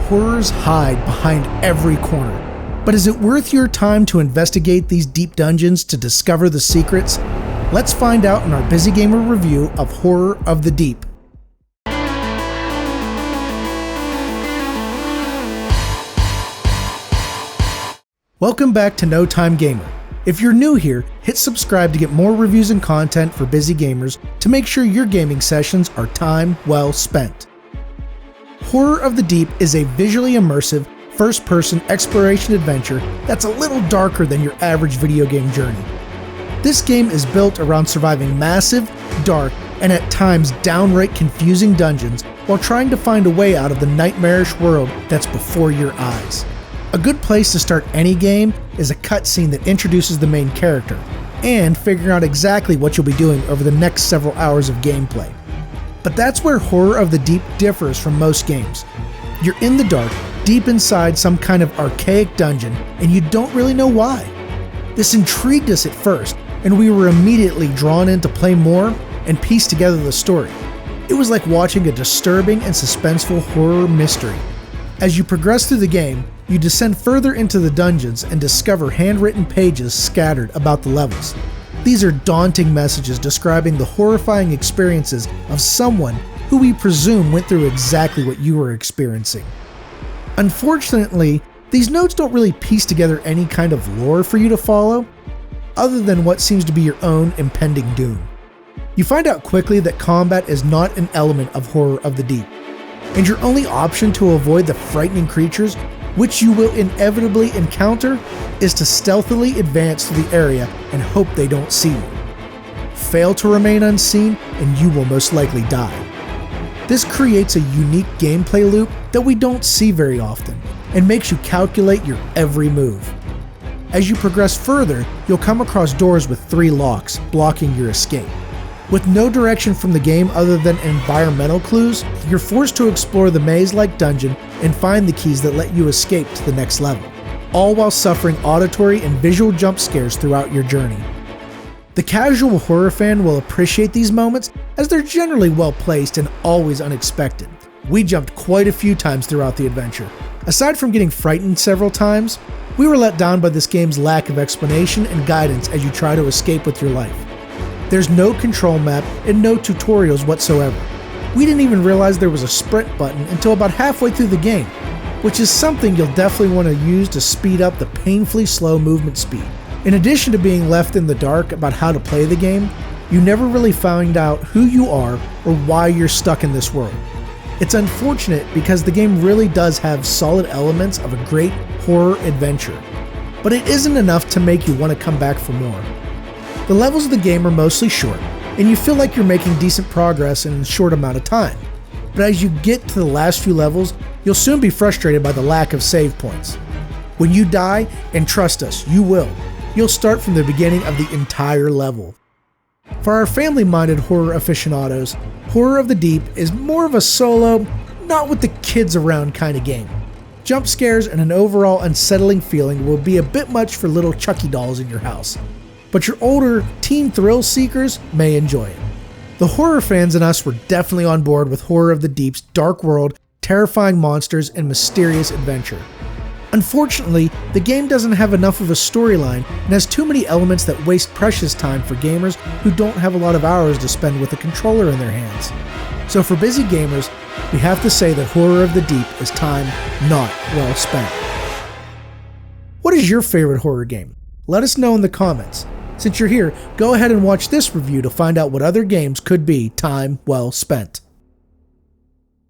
horrors hide behind every corner. But is it worth your time to investigate these deep dungeons to discover the secrets? Let's find out in our Busy Gamer review of Horror of the Deep. Welcome back to No Time Gamer. If you're new here, hit subscribe to get more reviews and content for busy gamers to make sure your gaming sessions are time well spent. Horror of the Deep is a visually immersive, first-person exploration adventure that's a little darker than your average video game journey. This game is built around surviving massive, dark, and at times downright confusing dungeons while trying to find a way out of the nightmarish world that's before your eyes. A good place to start any game is a cutscene that introduces the main character, and figuring out exactly what you'll be doing over the next several hours of gameplay. But that's where Horror of the Deep differs from most games. You're in the dark, deep inside some kind of archaic dungeon, and you don't really know why. This intrigued us at first, and we were immediately drawn in to play more and piece together the story. It was like watching a disturbing and suspenseful horror mystery. As you progress through the game, you descend further into the dungeons and discover handwritten pages scattered about the levels. These are daunting messages describing the horrifying experiences of someone who we presume went through exactly what you were experiencing. Unfortunately, these notes don't really piece together any kind of lore for you to follow, other than what seems to be your own impending doom. You find out quickly that combat is not an element of Horror of the Deep, and your only option to avoid the frightening creatures, which you will inevitably encounter, is to stealthily advance through the area and hope they don't see you. Fail to remain unseen, and you will most likely die. This creates a unique gameplay loop that we don't see very often, and makes you calculate your every move. As you progress further, you'll come across doors with 3 locks, blocking your escape. With no direction from the game other than environmental clues, you're forced to explore the maze-like dungeon and find the keys that let you escape to the next level, all while suffering auditory and visual jump scares throughout your journey. The casual horror fan will appreciate these moments as they're generally well placed and always unexpected. We jumped quite a few times throughout the adventure. Aside from getting frightened several times, we were let down by this game's lack of explanation and guidance as you try to escape with your life. There's no control map and no tutorials whatsoever. We didn't even realize there was a sprint button until about halfway through the game, which is something you'll definitely want to use to speed up the painfully slow movement speed. In addition to being left in the dark about how to play the game, you never really find out who you are or why you're stuck in this world. It's unfortunate because the game really does have solid elements of a great horror adventure, but it isn't enough to make you want to come back for more. The levels of the game are mostly short, and you feel like you're making decent progress in a short amount of time. But as you get to the last few levels, you'll soon be frustrated by the lack of save points. When you die, and trust us, you will, you'll start from the beginning of the entire level. For our family-minded horror aficionados, Horror of the Deep is more of a solo, not with the kids around kind of game. Jump scares and an overall unsettling feeling will be a bit much for little Chucky dolls in your house, but your older teen thrill seekers may enjoy it. The horror fans in us were definitely on board with Horror of the Deep's dark world, terrifying monsters, and mysterious adventure. Unfortunately, the game doesn't have enough of a storyline and has too many elements that waste precious time for gamers who don't have a lot of hours to spend with a controller in their hands. So for busy gamers, we have to say that Horror of the Deep is time not well spent. What is your favorite horror game? Let us know in the comments. Since you're here, go ahead and watch this review to find out what other games could be time well spent.